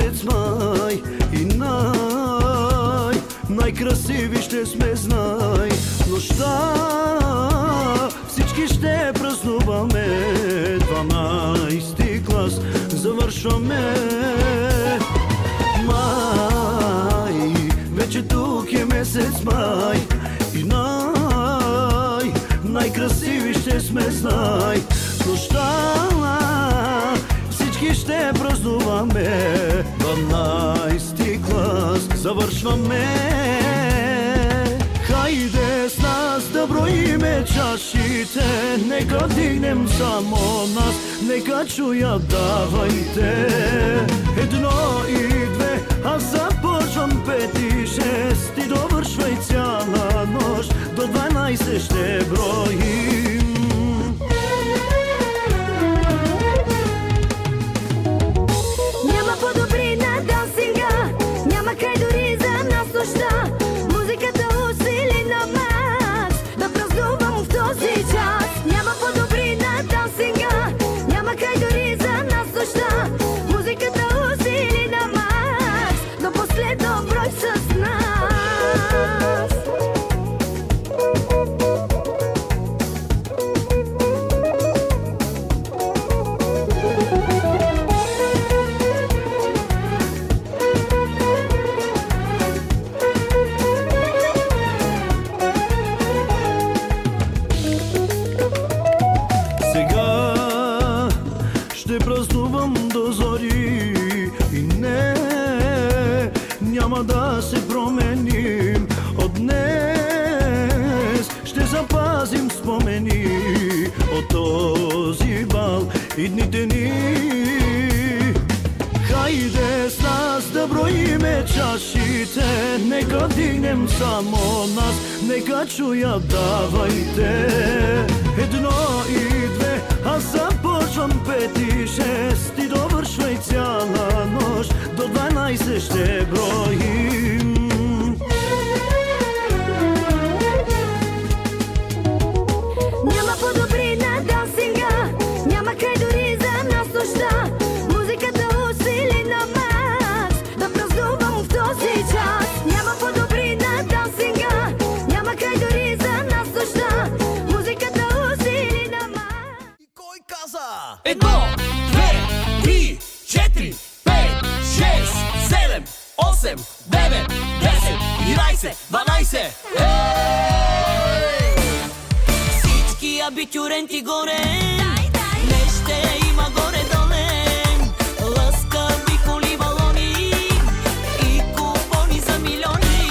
месец май и най-красиви ще сме, знай. Нощта всички ще празнуваме, 12 клас завършваме. Май, вече тук е месец май и най-красиви ще сме, знай. Нощта всички ще празнуваме, 12 клас завършваме. Хайде с нас да броиме чашите, нека дигнем само нас, нека чуят, давайте. 1 и 2, аз започвам 5 и 6, ти довършвай цяла нощ, до 12 ще броим. Няма по-добри на дансинга, няма край дори за нас нощта. Музиката усили на макс, да празнувам в този час. Няма по-добри на дансинга, няма край дори за нас нощта. Музиката усили на макс, до последно брой с нас. Ще празнувам до зори и не, няма да се променим. От днес ще запазим спомени от този бал и дните ни. Хайде с нас да броиме чашите, нека дигнем само нас, нека чуят, давайте. 1 и 2, аз започвам 5 и 6, ти довършвай цяла нощ, до 12 ще броим. Няма по-добри на дансинга, няма край дори за нас нощта. Музиката усили на макс, да празнувам в този час. Няма по-добри на дансинга, няма край дори за нас нощта. Музиката усили на макс. И кой каза? 1, 2, 3, 4, 5, 6, 7, 8, 9, 10, 11, 12. Всички абитюренти горе, не ще има горе-доле. Лъскави коли, балони и купони за милиони.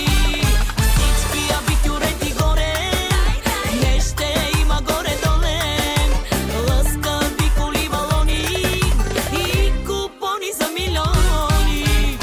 Всички абитюренти горе, не ще има горе-доле. Лъскави коли, балони и купони за милиони.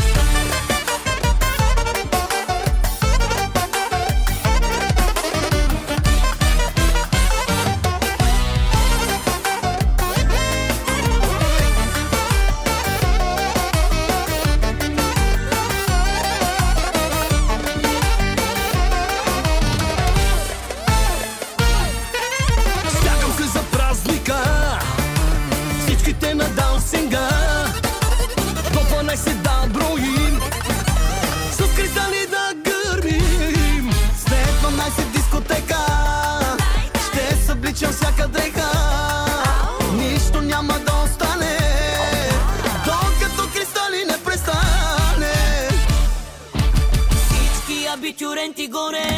Стягам се за празника, всичките на дансинга, до 12 да броим, с кристали да гърмим. След 12 дискотека ще събличам всяка дреха, нищо няма да остане, докато кристали не престане. Всички абитюренти горе,